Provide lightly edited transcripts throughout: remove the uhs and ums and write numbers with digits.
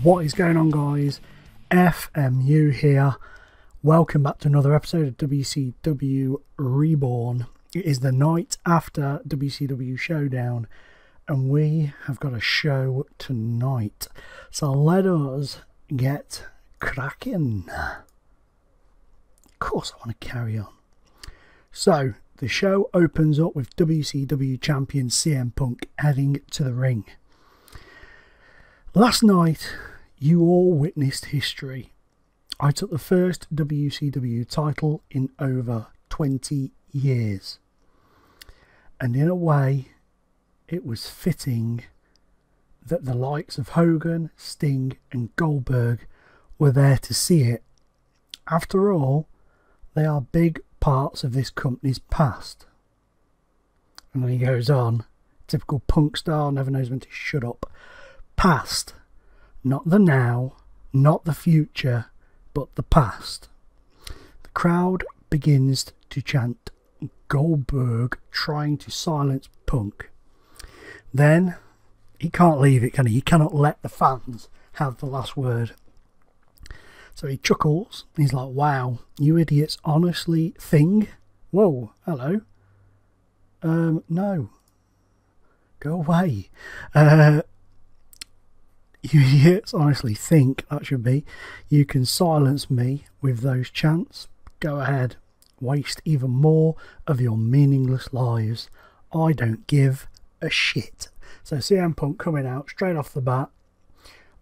What is going on, guys? FMU here. Welcome back to another episode of WCW Reborn. It is the night after WCW Showdown and we have got a show tonight. So let us get cracking. Of course I want to carry on. So the show opens up with WCW champion CM Punk heading to the ring. Last night, you all witnessed history. I took the first WCW title in over 20 years. And in a way, it was fitting that the likes of Hogan, Sting and Goldberg were there to see it. After all, they are big parts of this company's past. And then he goes on, typical Punk style, never knows when to shut up. Past, not the now, not the future, but the past. The crowd begins to chant Goldberg, trying to silence Punk. Then he can't leave it, can he? He cannot let the fans have the last word. So he chuckles. He's like, wow, you idiots honestly think? Whoa, hello. No. Go away. You idiots honestly think, that should be, you can silence me with those chants? Go ahead. Waste even more of your meaningless lives. I don't give a shit. So CM Punk coming out straight off the bat.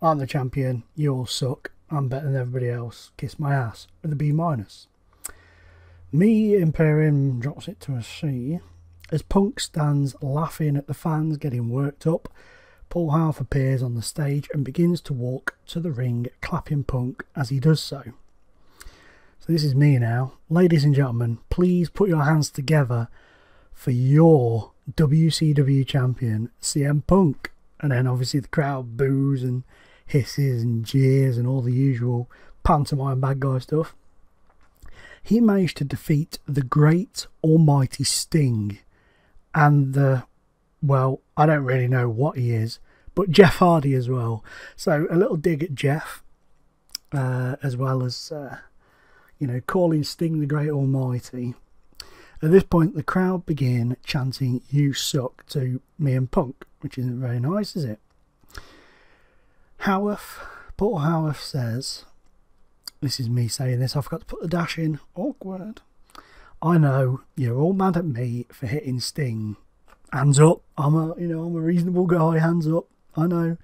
I'm the champion. You all suck. I'm better than everybody else. Kiss my ass with a B-. Me Imperium drops it to a C. As Punk stands laughing at the fans getting worked up, Paul Half appears on the stage and begins to walk to the ring, clapping Punk as he does so. So this is me now. Ladies and gentlemen, please put your hands together for your WCW champion, CM Punk. And then obviously the crowd boos and hisses and jeers and all the usual pantomime bad guy stuff. He managed to defeat the great almighty Sting and the, well, I don't really know what he is, but Jeff Hardy as well. So a little dig at Jeff, as well as, you know, calling Sting the great almighty. At this point, the crowd begin chanting, "You suck" to me and Punk, which isn't very nice, is it? Paul Howarth says, this is me saying this, I forgot to put the dash in, awkward. I know you're all mad at me for hitting Sting. Hands up, I'm a reasonable guy, hands up, I know,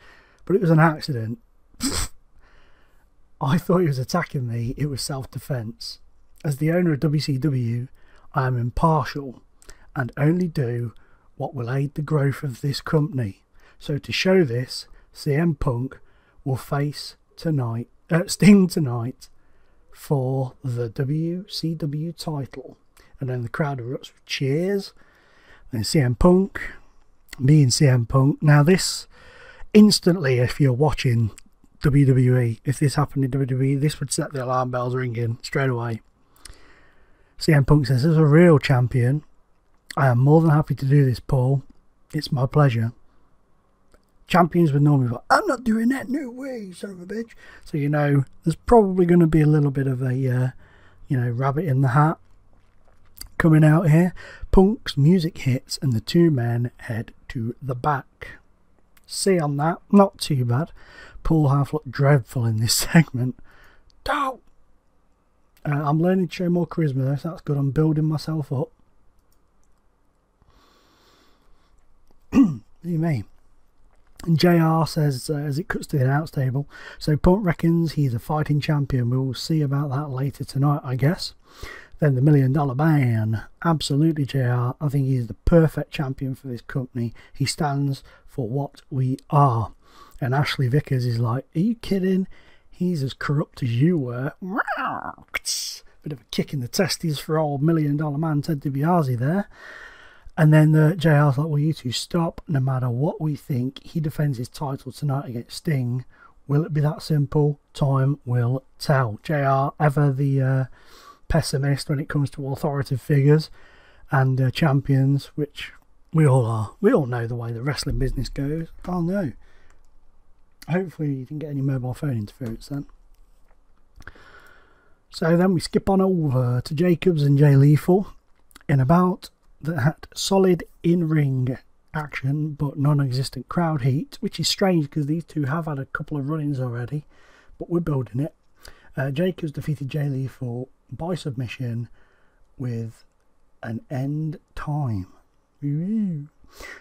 but it was an accident. I thought he was attacking me, it was self-defense. As the owner of WCW, I am impartial and only do what will aid the growth of this company. So to show this, CM Punk will face Sting tonight for the WCW title. And then the crowd erupts with cheers. Then CM Punk, me and CM Punk. Now this, instantly, if you're watching WWE, if this happened in WWE, this would set the alarm bells ringing straight away. CM Punk says, as a real champion, I am more than happy to do this, Paul. It's my pleasure. Champions would normally be like, I'm not doing that, no way, son of a bitch. So, you know, there's probably going to be a little bit of a, you know, rabbit in the hat coming out here. Punk's music hits and the two men head to the back. See on that, not too bad. Paul Half looked dreadful in this segment. Don't! I'm learning to show more charisma though, so that's good. I'm building myself up. You mean? And JR says, as it cuts to the announce table, so Punk reckons he's a fighting champion. We will see about that later tonight, I guess. Then the $1 Million Man. Absolutely, JR. I think he's the perfect champion for this company. He stands for what we are. And Ashley Vickers is like, are you kidding? He's as corrupt as you were. Bit of a kick in the testes for old $1 Million Man Ted DiBiase there. And then JR's like, well, you two stop. No matter what we think, he defends his title tonight against Sting. Will it be that simple? Time will tell. JR, ever the pessimist when it comes to authoritative figures and champions, which we all are. We all know the way the wrestling business goes. Oh no. Hopefully you didn't get any mobile phone interference then. So then we skip on over to Jacobs and Jay Lethal in a bout that had solid in-ring action but non-existent crowd heat, which is strange because these two have had a couple of run-ins already, but we're building it. Jacobs defeated Jay Lethal by submission with an end time.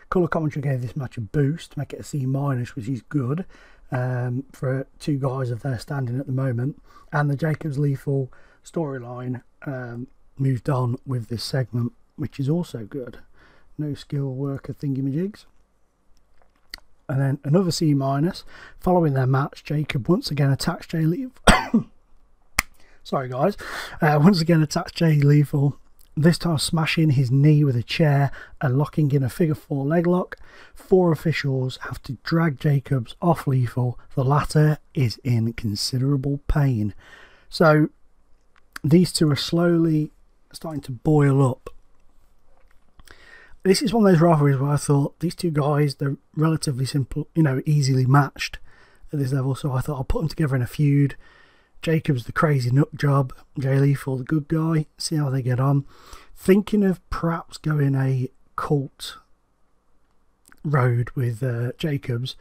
Colour commentary gave this match a boost, make it a C-, which is good for two guys of their standing at the moment. And the Jacobs Lethal storyline moved on with this segment, which is also good. No skill worker thingamajigs. And then another C-. Following their match, Jacob once again attacks Jay Lethal. Sorry guys. Once again attacks Jay Lethal. This time smashing his knee with a chair and locking in a figure 4 leg lock. 4 officials have to drag Jacobs off Lethal. The latter is in considerable pain. So these two are slowly starting to boil up. This is one of those rivalries where I thought these two guys, they're relatively simple, you know, easily matched at this level. So I thought I'll put them together in a feud. Jacob's the crazy nut job, Jay Lethal the good guy, see how they get on. Thinking of perhaps going a cult road with Jacobs,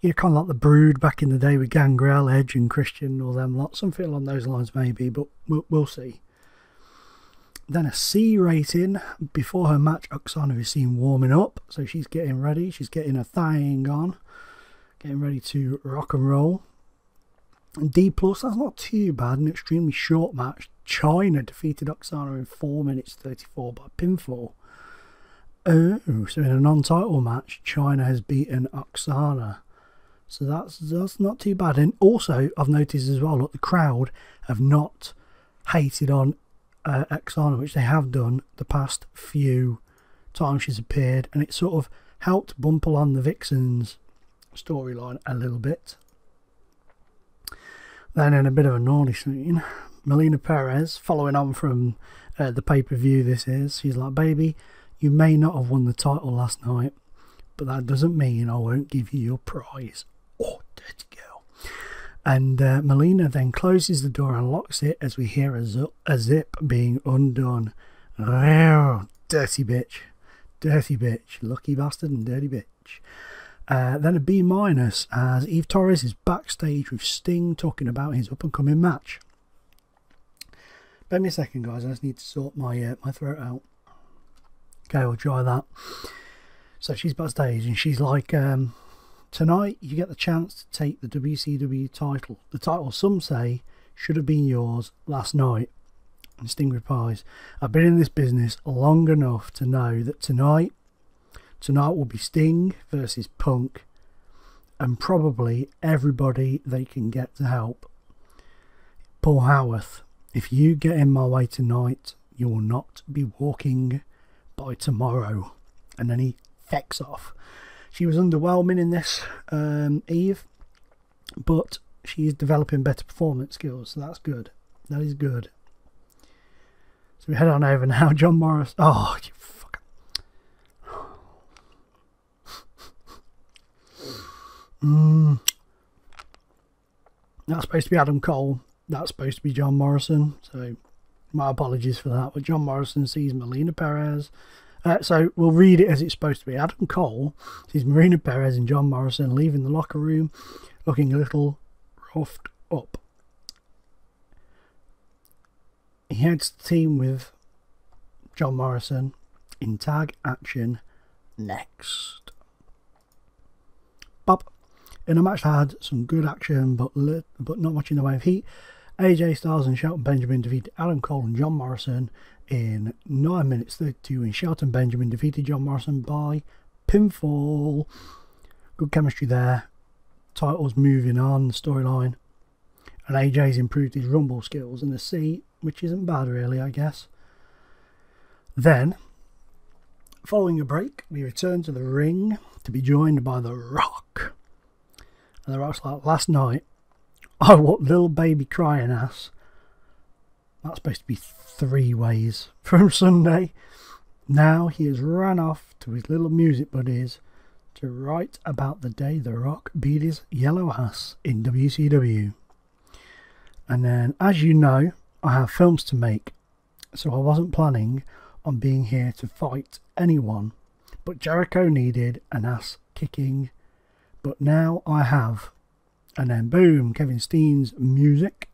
you know, kind of like the Brood back in the day with Gangrel, Edge and Christian, all them lot, something along those lines maybe, but we'll see. Then a C rating before her match. Oksana is seen warming up, so she's getting ready, she's getting her thing on, getting ready to rock and roll. And D+, that's not too bad, an extremely short match. China defeated Oksana in 4 minutes 34 by pinfall. Oh, so in a non-title match, China has beaten Oksana. So that's not too bad. And also, I've noticed as well, look, the crowd have not hated on Oksana, which they have done the past few times she's appeared. And it sort of helped bump along the Vixen's storyline a little bit. Then in a bit of a naughty scene, Melina Perez, following on from the pay-per-view this is, she's like, baby, you may not have won the title last night, but that doesn't mean I won't give you your prize. Oh, dirty girl. And Melina then closes the door and locks it as we hear a zip being undone. Oh, dirty bitch. Dirty bitch. Lucky bastard and dirty bitch. Then a B- as Eve Torres is backstage with Sting talking about his up-and-coming match. Bear me a second, guys. I just need to sort my my throat out. Okay, we'll try that. So she's backstage and she's like, tonight you get the chance to take the WCW title. The title, some say, should have been yours last night. And Sting replies, I've been in this business long enough to know that tonight will be Sting versus Punk and probably everybody they can get to help. Paul Howarth, if you get in my way tonight, you will not be walking by tomorrow. And then he fecks off. She was underwhelming in this, Eve, but she is developing better performance skills, so that's good. That is good. So we head on over now. John Morris. Oh, you fucker. That's supposed to be Adam Cole. That's supposed to be John Morrison. So my apologies for that. But John Morrison sees Melina Perez. So we'll read it as it's supposed to be. Adam Cole sees Melina Perez and John Morrison leaving the locker room looking a little roughed up. He heads the team with John Morrison in tag action next. Bob. In a match that had some good action but not much in the way of heat, AJ Styles and Shelton Benjamin defeated Adam Cole and John Morrison in 9 minutes 32, and Shelton Benjamin defeated John Morrison by pinfall. Good chemistry there. Titles moving on, the storyline. And AJ's improved his rumble skills in the C, which isn't bad really, I guess. Then, following a break, we return to the ring to be joined by The Rock. And The Rock's like, last night, I whooped little baby crying ass. That's supposed to be 3 ways from Sunday. Now he has ran off to his little music buddies to to write about the day The Rock beat his yellow ass in WCW. And then, as you know, I have films to make, so I wasn't planning on being here to fight anyone, but Jericho needed an ass kicking, but now I have. And then boom, Kevin Steen's music.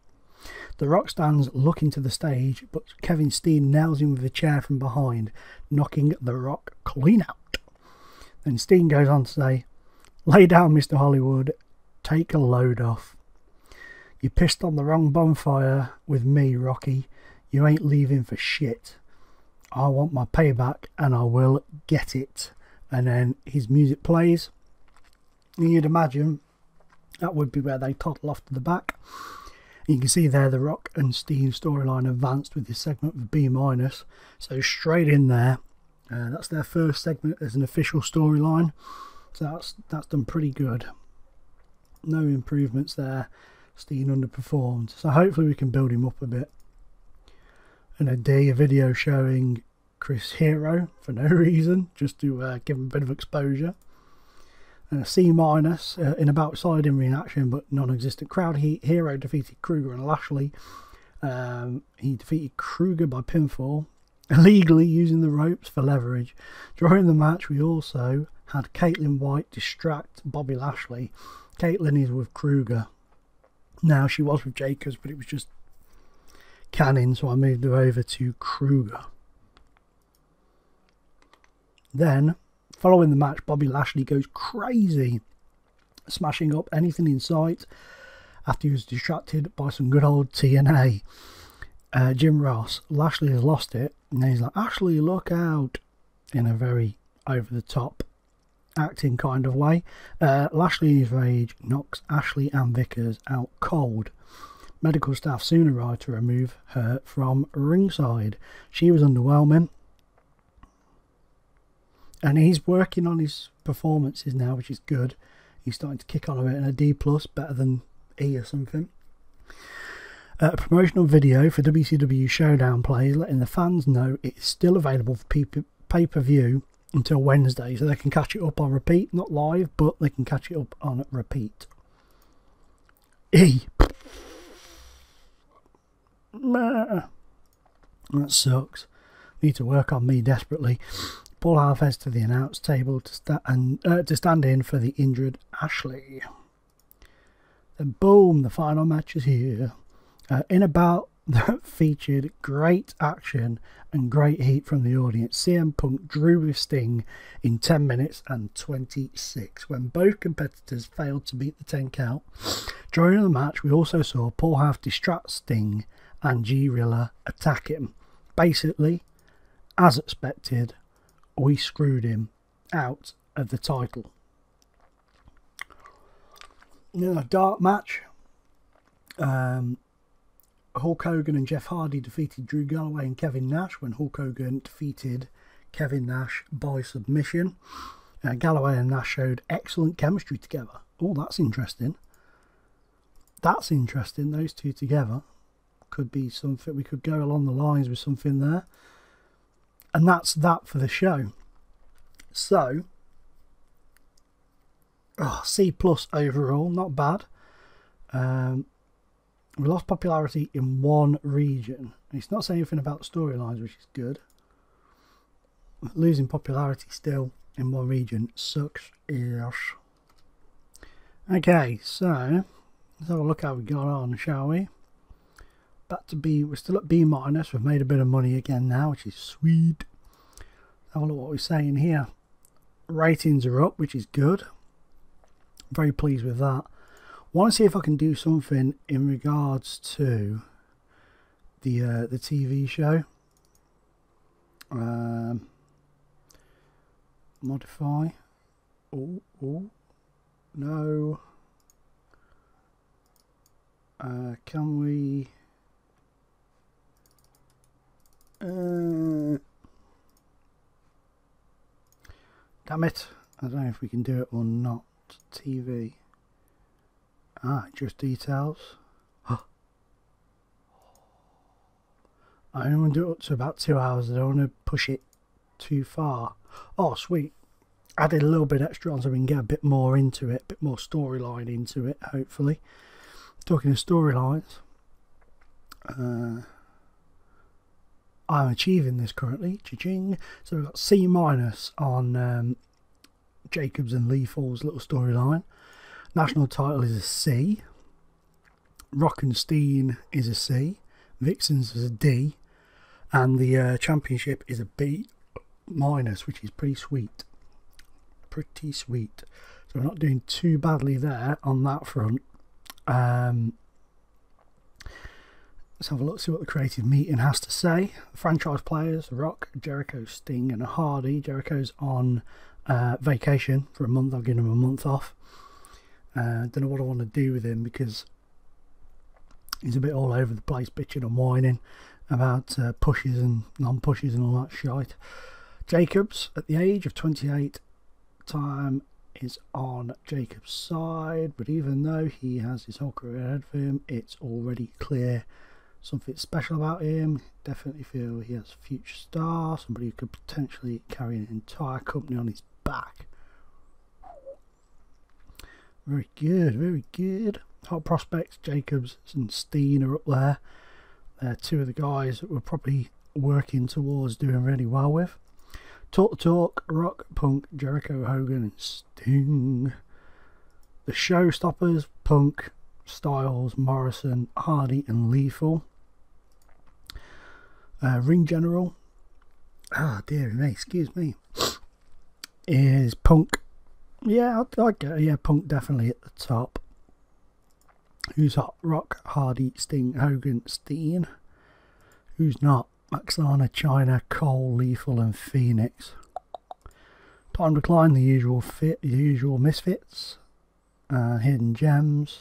The Rock stands looking to the stage, but Kevin Steen nails him with a chair from behind, knocking The Rock clean out. Then Steen goes on to say, "Lay down, Mr. Hollywood, take a load off. You pissed on the wrong bonfire with me, Rocky. You ain't leaving for shit. I want my payback and I will get it." And then his music plays. And you'd imagine that would be where they toddle off to the back. You can see there the Rock and Steve storyline advanced with this segment with B-. So straight in there. That's their first segment as an official storyline. So that's done pretty good. No improvements there. Steen underperformed. So hopefully we can build him up a bit. And a video showing Chris Hero for no reason, just to give him a bit of exposure. And a C- in about side in reaction but non-existent crowd. Hero defeated Kruger and Lashley. He defeated Kruger by pinfall, illegally using the ropes for leverage. During the match we also had Caitlin White distract Bobby Lashley. Caitlin is with Kruger. Now she was with Jacobs, but it was just canon, so I moved her over to Kruger. Then, following the match, Bobby Lashley goes crazy, smashing up anything in sight after he was distracted by some good old TNA. Jim Ross, Lashley has lost it, and he's like, "Ashley, look out," in a very over-the-top acting kind of way. Lashley in his rage knocks Ashley and Vickers out cold. Medical staff soon arrived to remove her from ringside. She was underwhelming. And he's working on his performances now, which is good. He's starting to kick on a bit in a D+, better than E or something. A promotional video for WCW Showdown Plays, letting the fans know it is still available for pay-per-view until Wednesday, so they can catch it up on repeat. Not live, but they can catch it up on repeat. E. That sucks. Need to work on me desperately. Paul Half heads to the announce table to stand in for the injured Ashley. Then boom, the final match is here. In a bout that featured great action and great heat from the audience, CM Punk drew with Sting in 10 minutes and 26 when both competitors failed to beat the 10 count. During the match we also saw Paul Half distract Sting and G-Rilla attack him. Basically, as expected, we screwed him out of the title. In a dark match, Hulk Hogan and Jeff Hardy defeated Drew Galloway and Kevin Nash when Hulk Hogan defeated Kevin Nash by submission. Galloway and Nash showed excellent chemistry together. Oh, that's interesting. That's interesting. Those two together could be something. We could go along the lines with something there. And that's that for the show. So, C+ overall, not bad. We lost popularity in one region. It's not saying anything about the storylines, which is good. Losing popularity still in one region sucks. Yes. Okay, so let's have a look how we got on, shall we? Back to B. We're still at B-. We've made a bit of money again now, which is sweet. Have a look what we're saying here. Ratings are up, which is good. I'm very pleased with that. Want to see if I can do something in regards to the TV show. Modify. Oh, no. Can we? Damn it. I don't know if we can do it or not. TV. Just details. I only want to do it up to about 2 hours. I don't want to push it too far. Oh, sweet. added a little bit extra on so we can get a bit more into it, a bit more storyline into it, hopefully. Talking of storylines, I'm achieving this currently. Cha-ching. So we've got C- on Jacobs and Lethal's little storyline. National title is a C. Rockenstein is a C. Vixens is a D. And the championship is a B-, which is pretty sweet. Pretty sweet. So we're not doing too badly there on that front. Let's have a look, see what the creative meeting has to say. Franchise players, Rock, Jericho, Sting and Hardy. Jericho's on vacation for a month. I've given him a month off. Don't know what I want to do with him because he's a bit all over the place, bitching and whining about pushes and non-pushes and all that shite. Jacobs, at the age of 28, time is on Jacob's side, but even though he has his whole career ahead of him, it's already clear something special about him. Definitely feel he has a future star, somebody who could potentially carry an entire company on his back. Very good, very good. Hot prospects, Jacobs and Steen are up there. They're two of the guys that we're probably working towards doing really well with. Talk the talk, Rock, Punk, Jericho, Hogan and Sting. The showstoppers, Punk, Styles, Morrison, Hardy and Lethal. Ring General, dear me, excuse me, is Punk. Yeah, I'd get, yeah, Punk definitely at the top. Who's hot? Rock, Hardy, Sting, Hogan, Steen. Who's not? Maxana, China, Cole, Lethal and Phoenix. Time to climb, the usual misfits. Hidden gems.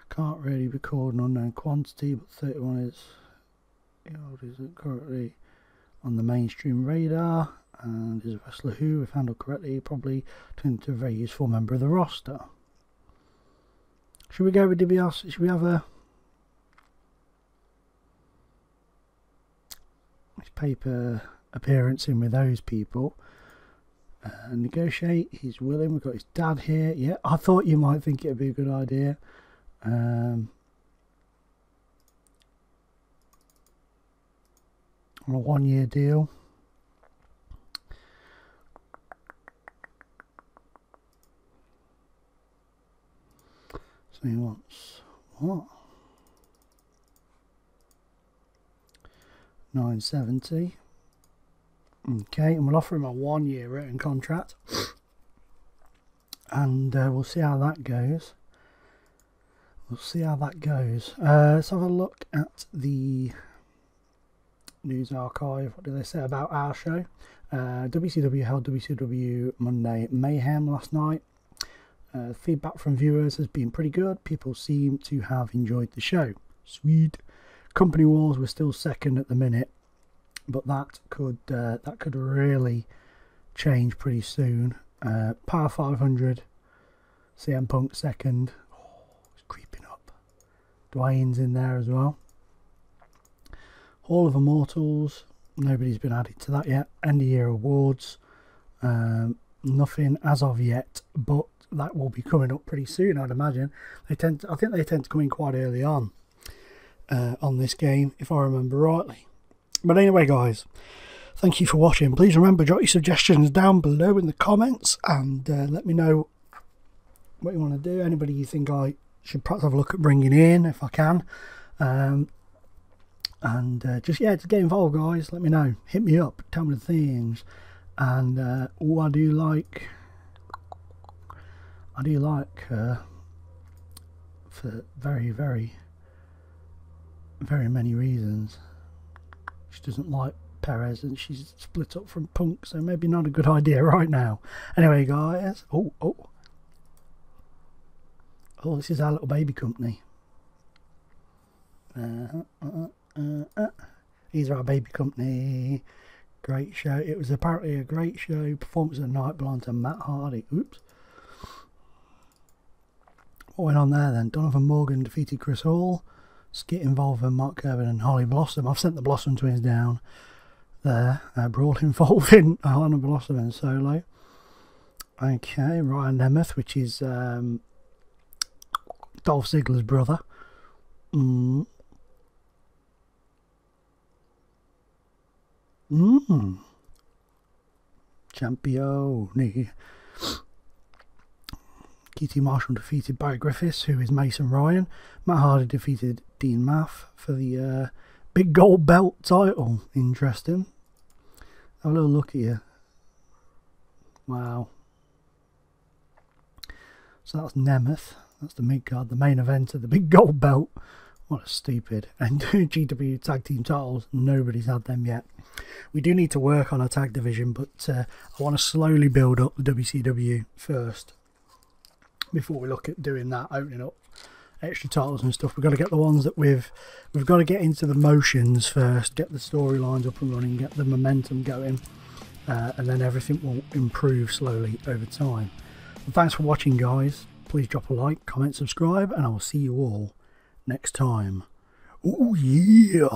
Can't really record an unknown quantity, but 31 is currently on the mainstream radar, and is a wrestler who, if handled correctly, probably turned into a very useful member of the roster. Should we go with DiBiase? Should we have a paper appearance in with those people? Negotiate, he's willing. We've got his dad here. Yeah, I thought you might think it would be a good idea. On a 1-year deal. So he wants what? 970. Okay, and we'll offer him a 1-year written contract, and we'll see how that goes. Let's have a look at the news archive. What do they say about our show? WCW held WCW Monday Mayhem last night. Feedback from viewers has been pretty good. People seem to have enjoyed the show. Sweet. Company Wars were still second at the minute, but that could really change pretty soon. Power 500, CM Punk second. Creeping up. Dwayne's in there as well. Hall of Immortals, nobody's been added to that yet. End of year awards, nothing as of yet, but that will be coming up pretty soon, I'd imagine. I think they tend to come in quite early on this game, if I remember rightly. But anyway, guys, thank you for watching. Please remember, drop your suggestions down below in the comments, and let me know what you want to do. Anybody you think I should perhaps have a look at bringing in, if I can. Just get involved, guys. Let me know. Hit me up. Tell me the things. And I do like her for very, very, very many reasons. She doesn't like Perez, and she's split up from Punk, so maybe not a good idea right now. Anyway, guys. Oh, this is our little baby company. These are our baby company. Great show. It was apparently a great show. Performance of the night belonged to Matt Hardy. Oops. What went on there then? Donovan Morgan defeated Chris Hall. Skit involving Mark Corbin and Holly Blossom. I've sent the Blossom twins down. there. Brawl involving Arna Veloster and Solo. Okay, Ryan Nemeth, which is Dolph Ziggler's brother. Champion. QT Marshall defeated Barry Griffiths, who is Mason Ryan. Matt Hardy defeated Dean Maff for the big gold belt title. Interesting. Have a little look here. Wow. So that's Nemeth. That's the mid-card, the main event of the big gold belt. What a stupid. And GW tag team titles, nobody's had them yet. We do need to work on our tag division, but I want to slowly build up the WCW first before we look at doing that, opening up extra titles and stuff. We've got to get the ones that we've got to get into the motions first, get the storylines up and running, get the momentum going, and then everything will improve slowly over time. And thanks for watching, guys. Please drop a like, comment, subscribe, and I will see you all next time. Oh yeah!